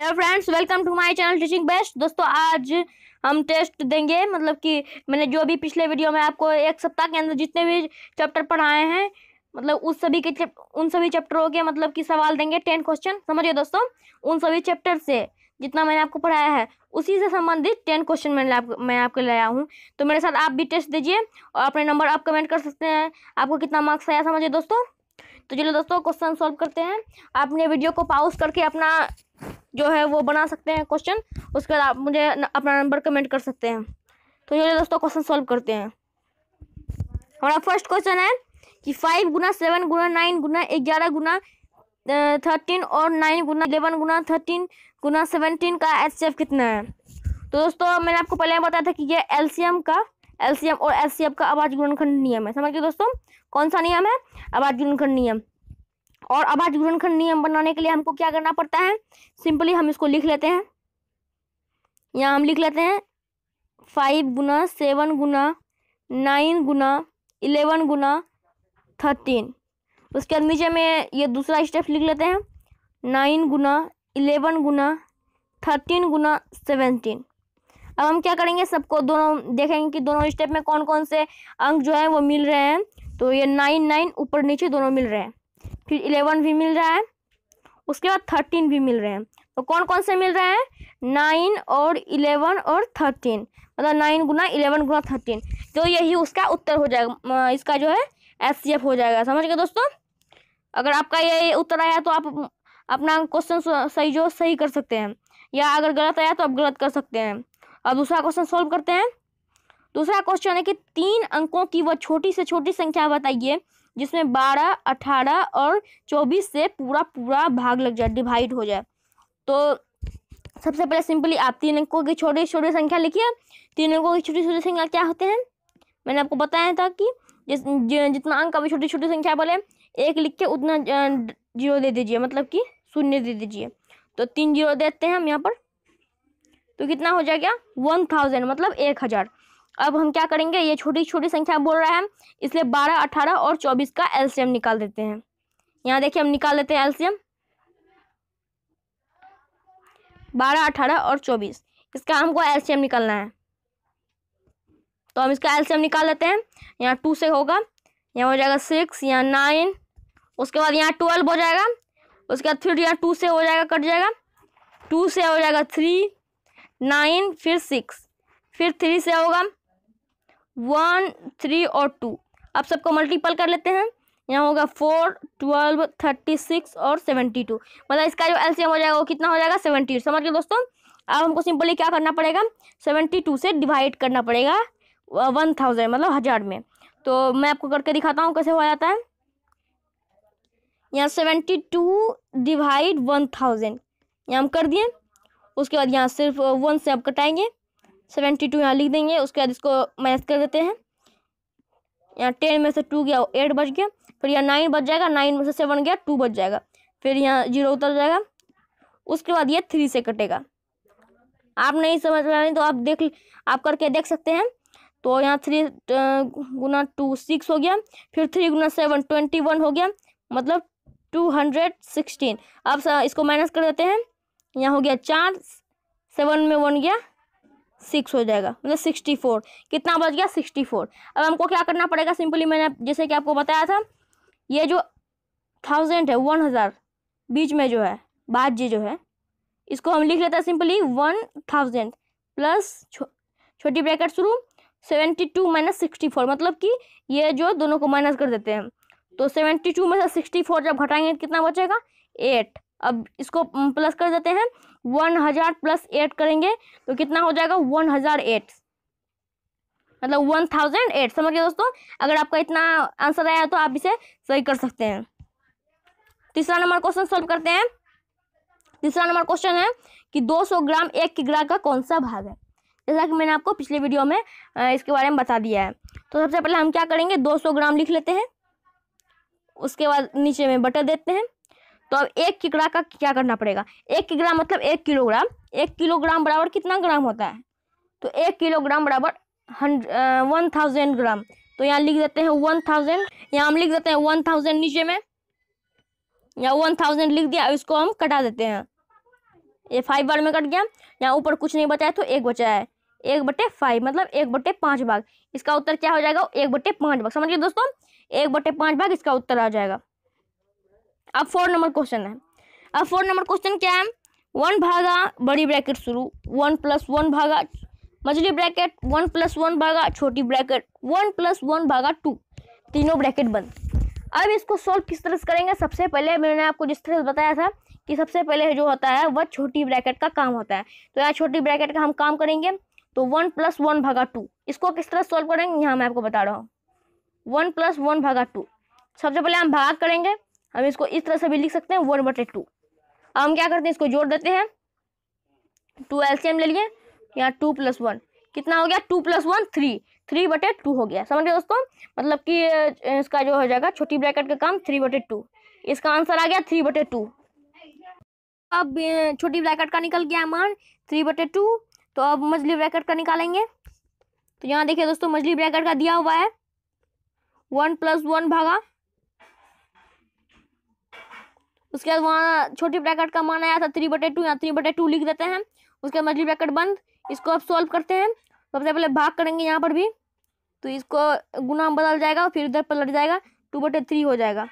Hello friends, welcome to my channel teaching best. दोस्तों, आज हम टेस्ट देंगे। मतलब कि मैंने जो भी पिछले वीडियो में आपको एक सप्ताह के अंदर जितने भी चैप्टर पढ़ाए हैं, मतलब उन सभी चैप्टरों के मतलब कि सवाल देंगे। 10 क्वेश्चन, समझिए दोस्तों। उन सभी चैप्टर से जितना मैंने आपको पढ़ाया है उसी से संबंधित 10 क्वेश्चन मैं आपको लाया हूँ। तो मेरे साथ आप भी टेस्ट दीजिए और अपने नंबर आप कमेंट कर सकते हैं, आपको कितना मार्क्स आया, समझिए दोस्तों। तो चलिए दोस्तों, क्वेश्चन सॉल्व करते हैं। आपने वीडियो को पॉज करके अपना जो है वो बना सकते हैं क्वेश्चन, उसके बाद आप मुझे अपना नंबर कमेंट कर सकते हैं। तो चलिए दोस्तों, क्वेश्चन सॉल्व करते हैं। हमारा फर्स्ट क्वेश्चन है कि 5 गुना 7 गुना 9 गुना 11 गुना 13 और 9 गुना 11 गुना 13 गुना 17 का एचसीएफ कितना है। तो दोस्तों, मैंने आपको पहले बताया था कि ये एलसीएम और एचसीएफ का अभाज्य गुणनखंड नियम है। समझिए दोस्तों, कौन सा नियम है? अभाज्य गुणनखंड नियम। और अभाज्य गुणनखंड नियम बनाने के लिए हमको क्या करना पड़ता है? सिंपली हम इसको लिख लेते हैं। यहाँ हम लिख लेते हैं 5 गुना 7 गुना 9 गुना 11 गुना 13। उसके बाद नीचे में ये दूसरा स्टेप लिख लेते हैं 9 गुना 11 गुना 13 गुना 17। अब हम क्या करेंगे, सबको दोनों देखेंगे कि दोनों स्टेप में कौन कौन से अंक जो है वो मिल रहे हैं। तो ये 9 ऊपर नीचे दोनों मिल रहे हैं, फिर 11 भी मिल रहा है, उसके बाद 13 भी मिल रहे हैं। तो कौन कौन से मिल रहे हैं? 9 और 11 और 13, मतलब 9 गुना 11 गुना 13। तो यही उसका उत्तर हो जाएगा, इसका जो है एचसीएफ हो जाएगा। समझ गए दोस्तों? अगर आपका ये उत्तर आया तो आप अपना क्वेश्चन सही कर सकते हैं, या अगर गलत आया तो आप गलत कर सकते हैं। अब दूसरा क्वेश्चन सॉल्व करते हैं। दूसरा क्वेश्चन है कि 3 अंकों की वह छोटी से छोटी संख्या बताइए जिसमें 12, 18 और 24 से पूरा भाग लग जाए, डिवाइड हो जाए। तो सबसे पहले सिंपली आप 3 अंकों की छोटी छोटी संख्या लिखिए। 3 अंकों की छोटी छोटी संख्या क्या होते हैं? मैंने आपको बताया था कि जितना अंक अभी छोटी छोटी संख्या बोले, 1 लिख के उतना 0 दे दीजिए, मतलब कि 0 दे दीजिए। तो 3 0 देते हैं हम यहाँ पर, तो कितना हो जाएगा? 1000, मतलब 1000। अब हम क्या करेंगे, ये छोटी छोटी संख्या बोल रहा है इसलिए 12, 18 और 24 का एलसीएम निकाल देते हैं। यहाँ देखिए हम निकाल लेते हैं एलसीएम 12, 18 और 24, इसका हमको एलसीएम निकालना है। तो हम इसका एलसीएम निकाल लेते हैं। यहाँ 2 से होगा, यहाँ हो जाएगा 6, यहाँ 9, उसके बाद यहाँ 12 हो जाएगा, उसके बाद फिर यहाँ 2 से हो जाएगा, कट जाएगा, 2 से हो जाएगा 3, 9, फिर 6, फिर 3 से होगा 1, 3 और 2। अब सबको मल्टीपल कर लेते हैं। यहाँ होगा 4, 12, 36 और 72, मतलब इसका जो एलसीएम हो जाएगा वो कितना हो जाएगा? 72। समझ गए दोस्तों? अब हमको सिंपली क्या करना पड़ेगा? 72 से डिवाइड करना पड़ेगा 1000, मतलब 1000 में। तो मैं आपको करके दिखाता हूँ कैसे हो जाता है। यहाँ 72 डिवाइड 1000 यहाँ हम कर दिए। उसके बाद यहाँ सिर्फ 1 से अब कटाएंगे, 72 यहाँ लिख देंगे। उसके बाद इसको माइनस कर देते हैं। यहाँ 10 में से 2 गया, 8 बच गया, फिर यहाँ 9 बच जाएगा, 9 में से 7 गया, 2 बच जाएगा, फिर यहाँ 0 उतर जाएगा। उसके बाद ये 3 से कटेगा। आप नहीं समझ रहे तो आप करके देख सकते हैं। तो यहाँ 3 गुना 2 6 हो गया, फिर 3 गुना 7 21 हो गया, मतलब 216। अब इसको माइनस कर देते हैं। यहाँ हो गया 4, 7 में 1 गया, 6 हो जाएगा, मतलब 64। कितना बच गया? 64। अब हमको क्या करना पड़ेगा? सिंपली मैंने जैसे कि आपको बताया था, ये जो 1000 है, 1000 बीच में जो है भाज्य जो है, इसको हम लिख लेते हैं सिंपली 1000 प्लस छोटी ब्रैकेट शुरू 72 माइनस 64, मतलब कि ये जो दोनों को माइनस कर देते हैं। तो 72 में से 64 जब घटाएंगे कितना बचेगा? 8। अब इसको प्लस कर देते हैं, 1000 प्लस 8 करेंगे तो कितना हो जाएगा? 1008, मतलब 1008। समझ गए दोस्तों? अगर आपका इतना आंसर आया तो आप इसे सही कर सकते हैं। तीसरा नंबर क्वेश्चन सॉल्व करते हैं। तीसरा नंबर क्वेश्चन है कि 200 ग्राम 1 किलोग्राम का कौन सा भाग है? जैसा कि मैंने आपको पिछले वीडियो में इसके बारे में बता दिया है। तो सबसे पहले हम क्या करेंगे, 200 ग्राम लिख लेते हैं, उसके बाद नीचे में बटा देते हैं। तो अब 1 किलोग्राम का क्या करना पड़ेगा? 1 किलोग्राम मतलब 1 किलोग्राम। 1 किलोग्राम बराबर कितना ग्राम होता है? तो 1 किलोग्राम बराबर 1000 ग्राम। तो यहाँ लिख देते हैं 1000, यहाँ हम लिख देते हैं 1000 नीचे में, यहाँ 1000 लिख दिया। इसको हम कटा देते हैं, ये 5 बार में कट गया। यहाँ ऊपर कुछ नहीं बचा है तो 1 बचा है, 1/5 मतलब 1/5 भाग। इसका उत्तर क्या हो जाएगा, 1/5 भाग। समझ गए दोस्तों, 1/5 भाग इसका उत्तर आ जाएगा। अब 4 नंबर क्वेश्चन है। अब 4 नंबर क्वेश्चन क्या है, 1 भागा बड़ी ब्रैकेट शुरू 1 + 1 भागा मछली ब्रैकेट 1 + 1 भागा छोटी ब्रैकेट 1 + 1 भागा 2, तीनों ब्रैकेट बंद। अब इसको सॉल्व किस तरह से करेंगे, सबसे पहले मैंने आपको जिस तरह से बताया था कि सबसे पहले जो होता है वह छोटी ब्रैकेट का काम होता है। तो यहाँ छोटी ब्रैकेट का हम काम करेंगे। तो 1 + 1 भागा 2, इसको किस तरह सॉल्व करेंगे यहाँ मैं आपको बता रहा हूँ। 1 + 1 भागा 2, सबसे पहले हम भाग करेंगे। हम इसको इस तरह से भी लिख सकते हैं 1/2। अब हम क्या करते हैं, इसको जोड़ देते हैं। 2 एलसीएम ले लिए, यहाँ 2 + 1 कितना हो गया, 2 + 1 3, 3/2 हो गया। समझ गए दोस्तों, मतलब कि इसका जो हो जाएगा छोटी ब्रैकेट का काम 3/2। इसका आंसर आ गया 3/2। अब छोटी ब्रैकेट का निकल गया मान 3/2। तो अब मछली ब्रैकेट का निकालेंगे। तो यहाँ देखिए दोस्तों, मछली ब्रैकेट का दिया हुआ है 1 + 1 भागा, उसके बाद वहाँ छोटी ब्रैकेट का मान आया था 3/2, यहाँ 3/2 लिख देते हैं। उसके बाद मछली ब्रैकेट बंद। इसको अब सॉल्व करते हैं। सबसे पहले भाग करेंगे यहाँ पर भी, तो इसको गुना बदल जाएगा, फिर इधर पलट जाएगा, 2/3 हो जाएगा।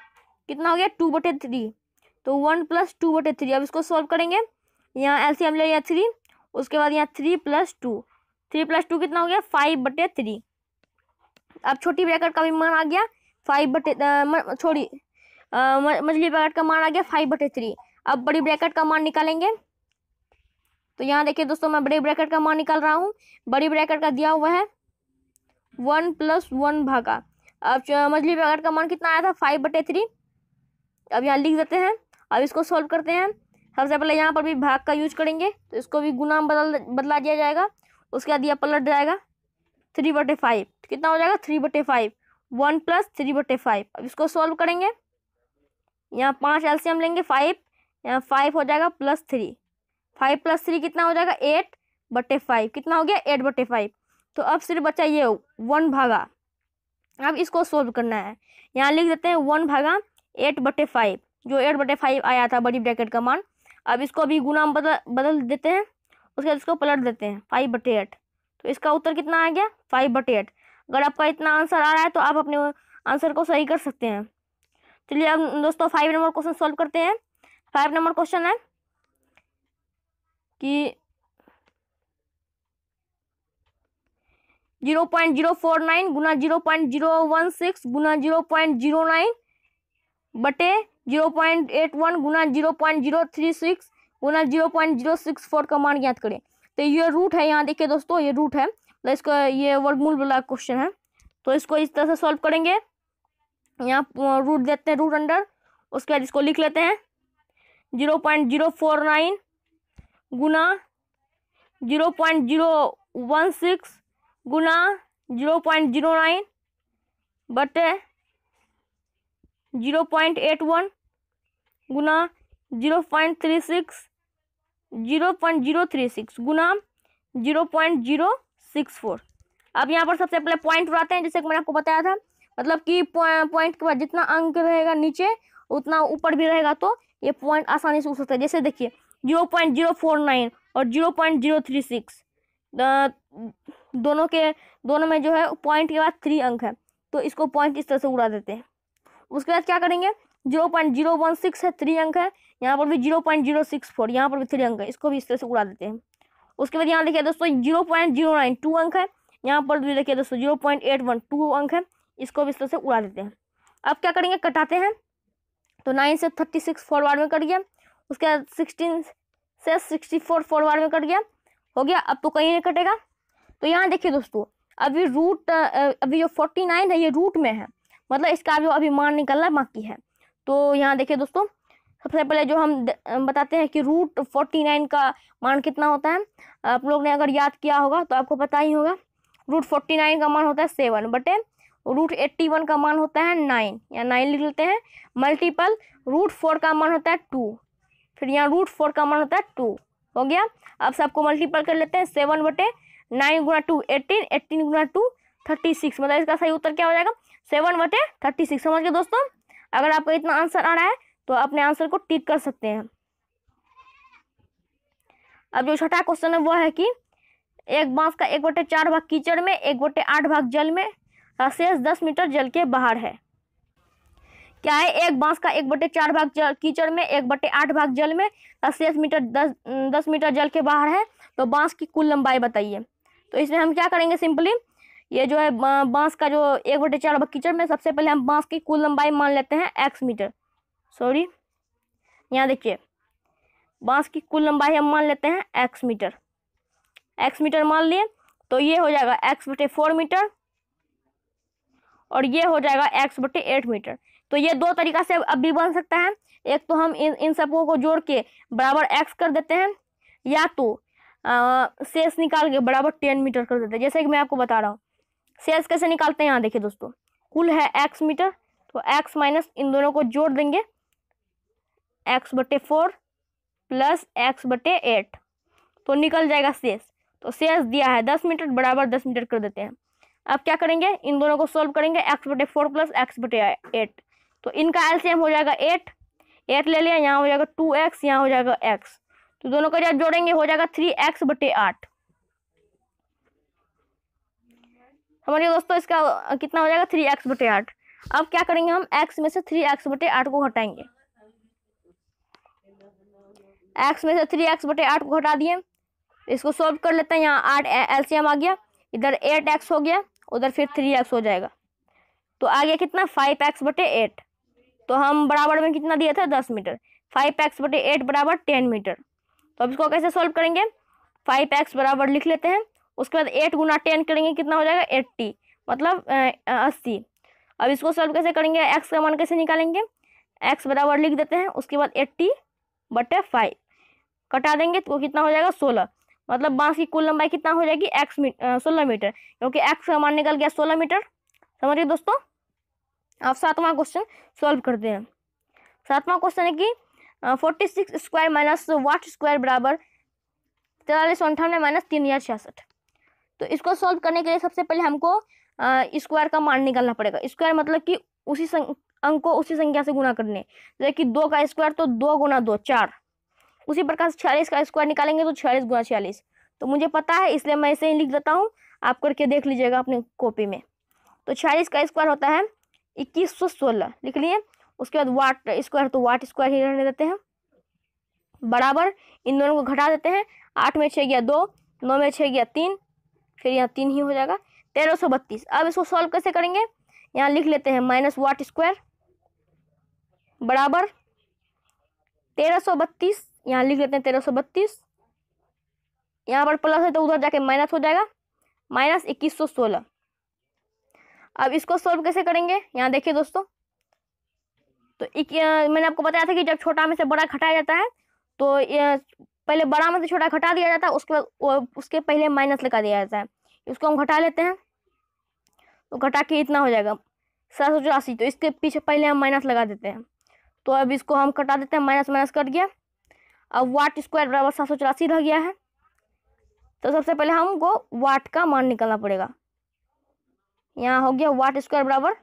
कितना हो गया, 2/3। तो 1 + 2/3। अब इसको सॉल्व करेंगे। यहाँ एलसीएम ले लिया 3, उसके बाद यहाँ 3 + 2, 3 + 2 कितना हो गया, 5/3। अब छोटी ब्रैकेट का भी मान आ गया 5 छोड़ी मछली ब्रैकेट का मान आ गया 5/3। अब बड़ी ब्रैकेट का मान निकालेंगे। तो यहाँ देखिए दोस्तों, मैं बड़ी ब्रैकेट का मान निकाल रहा हूँ। बड़ी ब्रैकेट का दिया हुआ है 1 + 1 भागा। अब मछली ब्रैकेट का मान कितना आया था, 5/3। अब यहाँ लिख देते हैं। अब इसको सॉल्व करते हैं। सबसे पहले यहाँ पर भी भाग का यूज करेंगे, तो इसको भी गुना बदला दिया जाएगा। उसके बाद यह पलट जाएगा 3/5, कितना हो जाएगा 3/5, 1 + 3/5। अब इसको सॉल्व करेंगे। यहाँ 5 एलसीएम लेंगे 5, यहाँ 5 हो जाएगा +3, 5 + 3 कितना हो जाएगा 8/5, कितना हो गया 8/5। तो अब सिर्फ बचा ये 1 भागा। अब इसको सॉल्व करना है। यहाँ लिख देते हैं 1 भागा 8/5, जो 8/5 आया था बड़ी ब्रैकेट का मान। अब इसको भी गुना बदल देते हैं। उसके बाद इसको पलट देते हैं 5/8। तो इसका उत्तर कितना आ गया, 5/8। अगर आपका इतना आंसर आ रहा है तो आप अपने आंसर को सही कर सकते हैं। चलिए अब दोस्तों 5 नंबर क्वेश्चन सॉल्व करते हैं। 5 नंबर क्वेश्चन है कि 0.049 गुना 0.016 गुना 0.09 बटे 0.81 गुना 0.036 गुना 0.064 का मान ज्ञात करें। तो ये रूट है, यहाँ देखिए दोस्तों ये रूट है, तो इसको ये वर्गमूल वाला क्वेश्चन है। तो इसको इस तरह से सॉल्व करेंगे। यहाँ रूट देते हैं, रूट अंडर, उसके बाद इसको लिख लेते हैं 0.049 गुना 0.016 गुना 0.09 बटे 0.81 गुना 0.036 गुना 0.064। अब यहाँ पर सबसे पहले पॉइंट उड़ाते हैं, जैसे कि मैंने आपको बताया था। मतलब कि पॉइंट के बाद जितना अंक रहेगा नीचे उतना ऊपर भी रहेगा, तो ये पॉइंट आसानी से उड़ सकता है। जैसे देखिए 0.049 और 0.036 दोनों में जो है पॉइंट के बाद 3 अंक है, तो इसको पॉइंट इस तरह से उड़ा देते हैं। उसके बाद क्या करेंगे, 0.016 है 3 अंक है, यहाँ पर भी 0.064, यहाँ पर भी 3 अंक है, इसको भी इस तरह से उड़ा देते हैं। उसके बाद यहाँ देखिए दोस्तों 0.09 2 अंक है, यहाँ पर भी देखिए दोस्तों 0.81 2 अंक है, इसको भी इस तरह से उड़ा देते हैं। अब क्या करेंगे, कटाते हैं। तो 9 से 36 फॉरवर्ड में कट गया, उसके बाद 16 से 64 फॉरवर्ड में कट गया, हो गया। अब तो कहीं नहीं कटेगा। तो यहाँ देखिए दोस्तों, अभी जो 49 है ये रूट में है, मतलब इसका अभी मान निकलना बाकी है। तो यहाँ देखिए दोस्तों, सबसे पहले जो हम बताते हैं कि रूट 49 का मान कितना होता है। आप लोग ने अगर याद किया होगा तो आपको पता ही होगा, रूट 49 का मान होता है 7 बटे रूट 81 का मान होता है 9, या 9 लिख लेते हैं, मल्टीपल रूट 4 का मान होता है 2, फिर यहाँ रूट 4 का मान होता है 2, हो गया। अब सबको मल्टीपल कर लेते हैं, 7 बटे 9 गुना 2 18, 18 गुना 2 36, मतलब इसका सही उत्तर क्या हो जाएगा 7/36। समझ गए दोस्तों। अगर आपको इतना आंसर आ रहा है तो अपने आंसर को टिक कर सकते हैं। अब जो छठा क्वेश्चन है वो है कि एक बांस का 1/4 भाग कीचड़ में, 1/8 भाग जल में, शेष 10 मीटर जल के बाहर है। क्या है? एक बांस का 1/4 भाग कीचड़ में, 1/8 भाग जल में, शेष मीटर 10 मीटर जल के बाहर है। तो बांस की कुल लंबाई बताइए। तो इसमें हम क्या करेंगे, सिंपली ये जो है बांस का जो 1/4 भाग कीचड़ में, सबसे पहले हम बांस की कुल लंबाई मान लेते हैं x मीटर। सॉरी, यहाँ देखिए, बांस की कुल लंबाई हम मान लेते हैं x मीटर। x मीटर मान लिए तो ये हो जाएगा x/4 मीटर और ये हो जाएगा x/8 मीटर। तो ये दो तरीका से अब भी बन सकता है। एक तो हम इन सबको को जोड़ के बराबर x कर देते हैं, या तो शेष निकाल के बराबर 10 मीटर कर देते हैं। जैसे कि मैं आपको बता रहा हूँ शेष कैसे निकालते हैं। यहाँ देखिए दोस्तों, कुल है x मीटर, तो x माइनस इन दोनों को जोड़ देंगे, x/4 प्लस x/8, तो निकल जाएगा शेष। तो शेष दिया है 10 मीटर, बराबर 10 मीटर कर देते हैं। अब क्या करेंगे, इन दोनों को सोल्व करेंगे, x/4 प्लस x/8, तो इनका एलसीएम हो जाएगा 8 ले लिया, यहाँ हो जाएगा 2x, यहाँ हो जाएगा x, तो दोनों को जब जोड़ेंगे हो जाएगा 3x/8। समझिए दोस्तों, इसका कितना हो जाएगा 3x/8। अब क्या करेंगे, हम x में से 3x/8 को घटाएंगे। x में से 3x/8 को घटा दिए, इसको सोल्व कर लेते हैं। यहाँ 8 एलसीएम आ गया, इधर 8x हो गया, उधर फिर 3x हो जाएगा, तो आ गया कितना 5x/8। तो हम बराबर में कितना दिया था 10 मीटर, 5x/8 बराबर 10 मीटर। तो अब इसको कैसे सोल्व करेंगे, 5x बराबर लिख लेते हैं, उसके बाद 8 गुना 10 करेंगे, कितना हो जाएगा 80, मतलब 80। अब इसको सोल्व कैसे करेंगे, x का मान कैसे निकालेंगे, x बराबर लिख देते हैं, उसके बाद 80/5 कटा देंगे तो कितना हो जाएगा 16, मतलब बांस की कुल लंबाई कितना हो जाएगी 16 मीटर, क्योंकि x का मान निकल गया 16 मीटर। समझिए दोस्तों। अब 7वां क्वेश्चन सॉल्व करते हैं। 7वां क्वेश्चन है कि 46 स्क्वायर माइनस वाट स्क्वायर बराबर 4398 माइनस 3066। तो इसको सॉल्व करने के लिए सबसे पहले हमको स्क्वायर का मान निकालना पड़ेगा। स्क्वायर मतलब कि उसी अंक को उसी संख्या से गुना करने, जैसे कि 2 का स्क्वायर तो 2 गुना 2 4। उसी प्रकार से 46 का स्क्वायर निकालेंगे तो 46 गुना 46। तो मुझे पता है इसलिए मैं इसे ही लिख देता हूँ, आप करके देख लीजिएगा अपनी कॉपी में। तो 46 का स्क्वायर होता है 2116, लिख लिए। उसके बाद वाट स्क्वायर, तो वाट स्क्वायर ही रहने देते हैं, बराबर इन दोनों को घटा देते हैं। 8 में 6 गया 2, 9 में 6 गया 3, फिर यहाँ 3 ही हो जाएगा 1332। अब इसको सॉल्व कैसे करेंगे, यहाँ लिख लेते हैं माइनस वाट स्क्वायर बराबर 1332, यहाँ लिख लेते हैं 1332, यहाँ पर प्लस है तो उधर जाके माइनस हो जाएगा, माइनस 2116। अब इसको सॉल्व कैसे करेंगे, यहाँ देखिए दोस्तों, तो मैंने आपको बताया था कि जब छोटा में से बड़ा घटाया जाता है तो पहले बड़ा में से छोटा घटा दिया जाता है, उसके बाद उसके पहले माइनस लगा दिया जाता है। इसको हम घटा लेते हैं, तो घटा के इतना हो जाएगा 784, तो इसके पीछे पहले हम माइनस लगा देते हैं। तो अब इसको हम कटा देते हैं, माइनस माइनस कट गया। अब वाट स्क्वायर बराबर 784 रह गया है, तो सबसे पहले हमको वाट का मान निकालना पड़ेगा। यहाँ हो गया वाट स्क्वायर बराबर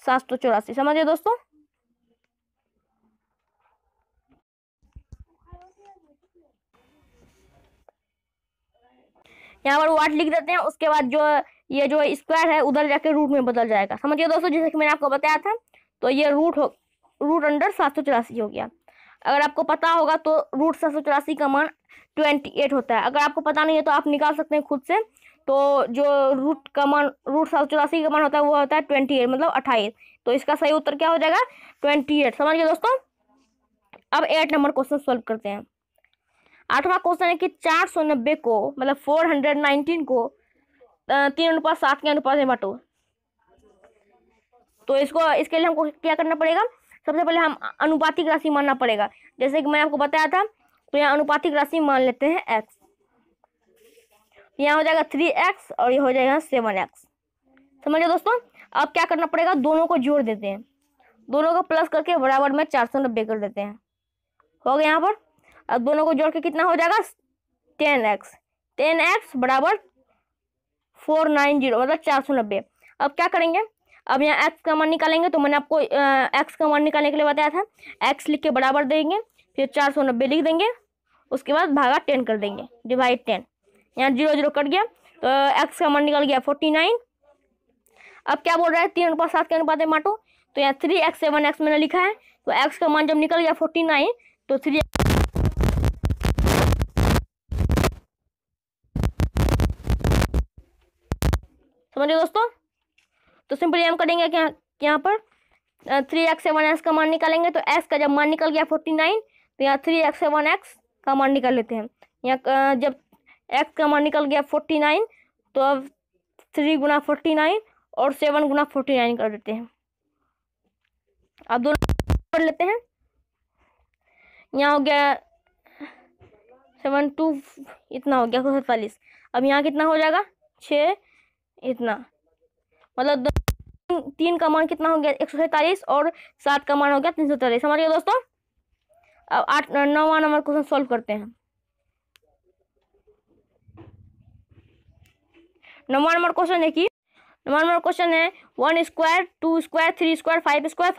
784। समझिए दोस्तों। यहाँ पर वाट लिख देते हैं, उसके बाद जो ये जो स्क्वायर है उधर जाके रूट में बदल जाएगा। समझिए दोस्तों, जैसे कि मैंने आपको बताया था, तो ये रूट अंडर 784 हो गया। अगर आपको पता होगा तो रूट 784 का मान 28 होता है। अगर आपको पता नहीं है तो आप निकाल सकते हैं खुद से। तो जो रूट 784 का मान होता है वो होता है 28, मतलब 28। तो इसका सही उत्तर क्या हो जाएगा 28। समझिए दोस्तों। अब 8 नंबर क्वेश्चन सॉल्व करते हैं। 8वां क्वेश्चन है कि 490 को, मतलब 419 को 3:7 के अनुपात में बांटो। तो इसके लिए हमको क्या करना पड़ेगा, सबसे पहले हम अनुपातिक राशि मानना पड़ेगा। जैसे कि मैं आपको बताया था, तो यहाँ अनुपातिक राशि मान लेते हैं x। यहाँ हो जाएगा 3x और ये हो जाएगा 7x। समझिए दोस्तों। अब क्या करना पड़ेगा, दोनों को जोड़ देते हैं, दोनों को प्लस करके बराबर में 490 कर देते हैं। हो गया यहाँ पर। अब दोनों को जोड़ के कितना हो जाएगा 10x बराबर 490, मतलब 490। अब क्या करेंगे, अब यहाँ x का मान निकालेंगे। तो मैंने आपको x का मान निकालने के लिए बताया था, x लिख के बराबर देंगे, फिर 490 लिख देंगे, उसके बाद भागा 10 कर देंगे, डिवाइड 10। यहाँ 0 0 कट गया तो x का मान निकल गया 49। अब क्या बोल रहा है 3:7 के अनुपात में बांटो, तो यहाँ 3x7x मैंने लिखा है, तो x का मान जब निकल गया 49 तो 3 समझिए दोस्तों। तो सिंपली हम करेंगे कि यहाँ पर 3x7x का मान निकालेंगे, तो x का जब मान निकल गया 49 तो यहाँ 3x7x का मान निकाल लेते हैं। यहाँ जब x का मान निकल गया 49 तो अब 3 गुना 49 और 7 गुना 49 कर देते हैं। अब दोनों कर लेते हैं। यहाँ हो गया 7 2 इतना हो गया 147। अब यहाँ कितना हो जाएगा 6 इतना, मतलब 3 का मान कितना हो गया 147 और 7 का मान हो गया 343। समझ गए दोस्तों। अब 9वां नंबर क्वेश्चन सॉल्व करते हैं। 9वां नंबर क्वेश्चन है कि 9वां नंबर क्वेश्चन है 1 square 2 square 3 square 5 square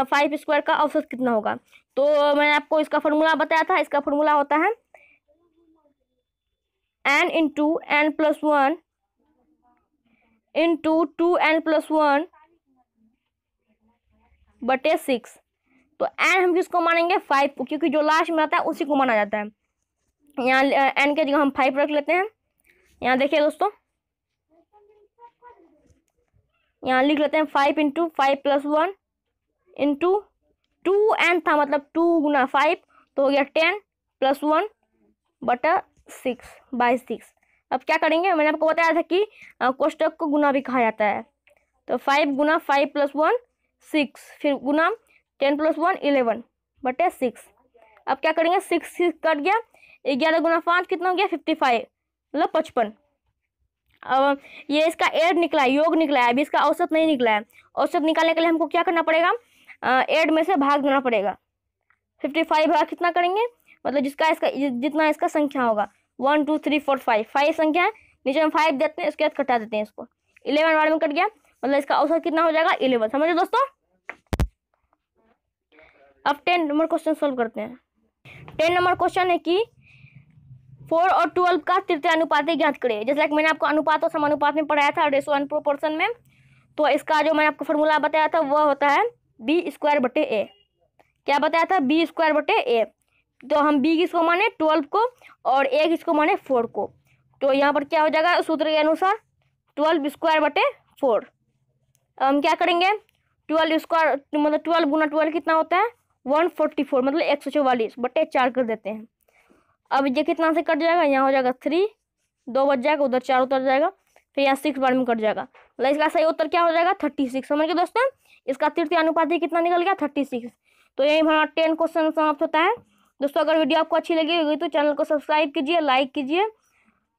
5 square का औसत कितना होगा। तो मैंने आपको इसका फॉर्मूला बताया था। इसका फॉर्मूला होता है n into n plus 1 into 2n plus 1 बटे 6। तो n हम किसको मानेंगे 5 को, क्योंकि जो लास्ट में आता है उसी को माना जाता है। यहाँ n के जगह हम 5 रख लेते हैं। यहाँ देखिए दोस्तों, यहाँ लिख लेते हैं 5 इंटू 5 प्लस 1 इंटू 2n था, मतलब 2 गुना 5 तो हो गया 10 प्लस 1 बटा 6 बाई 6। अब क्या करेंगे, मैंने आपको बताया था कि कोष्टक को गुना भी कहा जाता है। तो 5 गुना 5 प्लस 1 6, फिर गुना 10 प्लस 1 11 बटे 6। अब क्या करेंगे 6 कट गया, 11 गुना 5 कितना हो गया 55, मतलब 55। अब ये इसका एड निकला है, योग निकला है, अभी इसका औसत नहीं निकला है। औसत निकालने के लिए हमको क्या करना पड़ेगा, एड में से भाग देना पड़ेगा। 55 भाग कितना करेंगे, मतलब जिसका इसका जितना इसका संख्या होगा 1 2 3 4 5 संख्या है, नीचे में 5 देते हैं, इसके बाद कटा देते हैं इसको। 11 बार में कट गया, मतलब इसका औसत कितना हो जाएगा 11। समझे दोस्तों। अब 10 नंबर क्वेश्चन सोल्व करते हैं। 10 नंबर क्वेश्चन है कि 4 और 12 का तृतीय अनुपात ज्ञात करें। जैसे कि मैंने आपको अनुपात और समानुपात में पढ़ाया था, रेशो एंड प्रोपोर्शन में, तो इसका जो मैंने आपको फॉर्मूला बताया था वह होता है बी स्क्वायर बटे ए। क्या बताया था, बी स्क्वायर बटे ए। तो हम बी किसको माने 12 को और ए किसको माने 4 को। तो यहाँ पर क्या हो जाएगा सूत्र के अनुसार 12 स्क्वायर बटे 4। हम क्या करेंगे 12 स्क्वायर मतलब 12 गुना 12 कितना होता है 144, मतलब 144 बटे 4 कर देते हैं। अब ये कितना से कट जाएगा, यहाँ हो जाएगा 3, 2 बच जाएगा, उधर 4 उतर जाएगा, फिर यहाँ 6 बार में कट जाएगा, मतलब इसका सही उत्तर क्या हो जाएगा 36। समझ गए दोस्तों। इसका तृतीय अनुपात कितना निकल गया 36। तो यही हमारा 10 क्वेश्चन समाप्त होता है। दोस्तों अगर वीडियो आपको अच्छी लगी होगी तो चैनल को सब्सक्राइब कीजिए, लाइक कीजिए,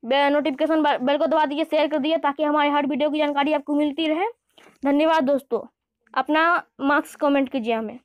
नोटिफिकेशन बेल को दबा दीजिए, शेयर कर दीजिए, ताकि हमारे हर वीडियो की जानकारी आपको मिलती रहे। धन्यवाद दोस्तों। अपना मार्क्स कमेंट कीजिए हमें।